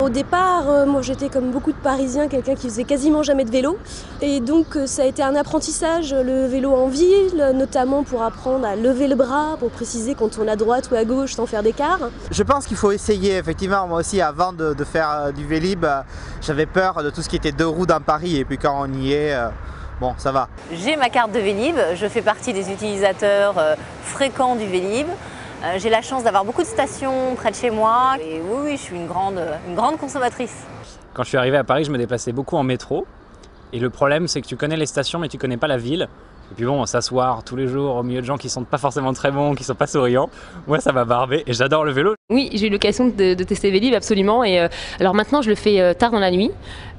Au départ, moi j'étais comme beaucoup de Parisiens, quelqu'un qui faisait quasiment jamais de vélo. Et donc ça a été un apprentissage, le vélo en ville, notamment pour apprendre à lever le bras, pour préciser qu'on tourne à droite ou à gauche sans faire d'écart. Je pense qu'il faut essayer, effectivement. Moi aussi, avant de faire du Vélib, j'avais peur de tout ce qui était deux roues dans Paris. Et puis quand on y est, bon, ça va. J'ai ma carte de Vélib, je fais partie des utilisateurs fréquents du Vélib. J'ai la chance d'avoir beaucoup de stations près de chez moi et oui, je suis une grande consommatrice. Quand je suis arrivé à Paris, je me déplaçais beaucoup en métro. Et le problème, c'est que tu connais les stations, mais tu connais pas la ville. Et puis bon, s'asseoir tous les jours au milieu de gens qui sont pas forcément très bons, qui sont pas souriants, moi ça m'a barbé et j'adore le vélo. Oui, j'ai eu l'occasion de tester Vélib absolument. Et alors maintenant, je le fais tard dans la nuit.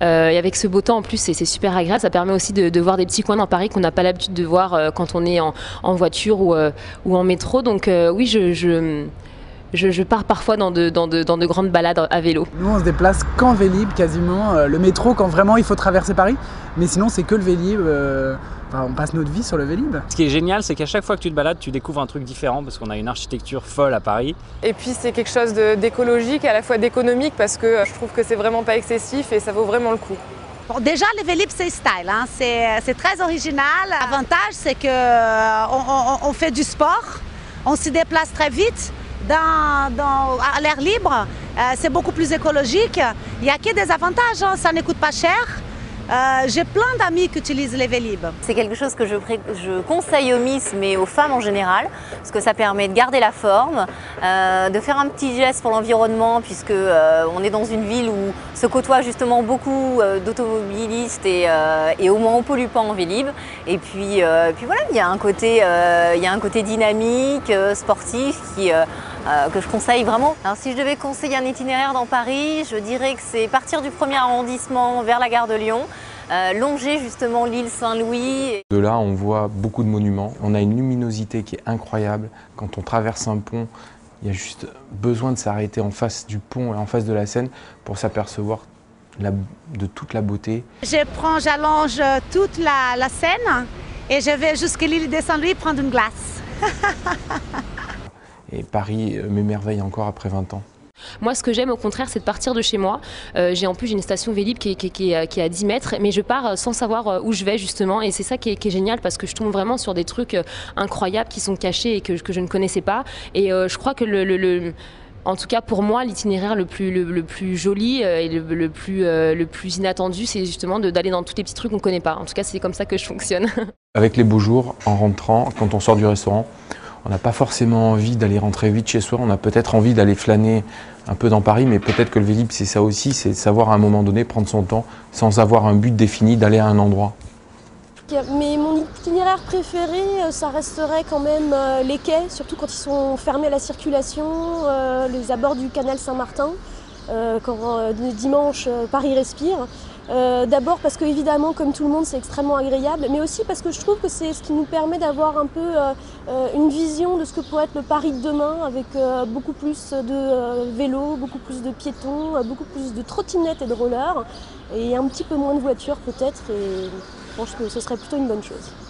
Et avec ce beau temps en plus, c'est super agréable. Ça permet aussi de voir des petits coins dans Paris qu'on n'a pas l'habitude de voir quand on est en voiture ou en métro. Donc oui, je pars parfois dans de grandes balades à vélo. Nous on se déplace qu'en Vélib quasiment, le métro quand vraiment il faut traverser Paris, mais sinon c'est que le Vélib, on passe notre vie sur le Vélib. Ce qui est génial, c'est qu'à chaque fois que tu te balades, tu découvres un truc différent parce qu'on a une architecture folle à Paris. Et puis c'est quelque chose d'écologique et à la fois d'économique parce que je trouve que c'est vraiment pas excessif et ça vaut vraiment le coup. Bon, déjà, le Vélib, c'est style, hein. C'est très original. L'avantage, c'est qu'on fait du sport, on se déplace très vite. À l'air libre, c'est beaucoup plus écologique. Il n'y a que des avantages, hein. Ça ne coûte pas cher. J'ai plein d'amis qui utilisent les Vélib. C'est quelque chose que je conseille aux Miss, mais aux femmes en général, parce que ça permet de garder la forme, de faire un petit geste pour l'environnement, puisque on est dans une ville où se côtoient justement beaucoup d'automobilistes et au moins on pollue pas en Vélib. Et puis voilà, il y a un côté dynamique, sportif que je conseille vraiment. Alors si je devais conseiller un itinéraire dans Paris, je dirais que c'est partir du 1er arrondissement vers la gare de Lyon, longer justement l'île Saint-Louis. De là, on voit beaucoup de monuments. On a une luminosité qui est incroyable. Quand on traverse un pont, il y a juste besoin de s'arrêter en face du pont et en face de la Seine pour s'apercevoir de toute la beauté. J'allonge toute la Seine et je vais jusqu'à l'île de Saint-Louis prendre une glace. Et Paris m'émerveille encore après 20 ans. Moi, ce que j'aime au contraire, c'est de partir de chez moi. J'ai une station Vélib qui est à 10 mètres, mais je pars sans savoir où je vais justement. Et c'est ça qui est génial parce que je tombe vraiment sur des trucs incroyables qui sont cachés et que je ne connaissais pas. Et je crois que en tout cas pour moi, l'itinéraire le plus joli et le plus inattendu, c'est justement d'aller dans tous les petits trucs qu'on ne connaît pas. En tout cas, c'est comme ça que je fonctionne. Avec les beaux jours, en rentrant, quand on sort du restaurant, on n'a pas forcément envie d'aller rentrer vite chez soi, on a peut-être envie d'aller flâner un peu dans Paris, mais peut-être que le Vélib, c'est ça aussi, c'est de savoir à un moment donné prendre son temps sans avoir un but défini d'aller à un endroit. Mais mon itinéraire préféré, ça resterait quand même les quais, surtout quand ils sont fermés à la circulation, les abords du canal Saint-Martin, quand le dimanche Paris respire. D'abord parce que évidemment, comme tout le monde, c'est extrêmement agréable, mais aussi parce que je trouve que c'est ce qui nous permet d'avoir un peu une vision de ce que pourrait être le Paris de demain, avec beaucoup plus de vélos, beaucoup plus de piétons, beaucoup plus de trottinettes et de rollers, et un petit peu moins de voitures peut-être, et je pense que ce serait plutôt une bonne chose.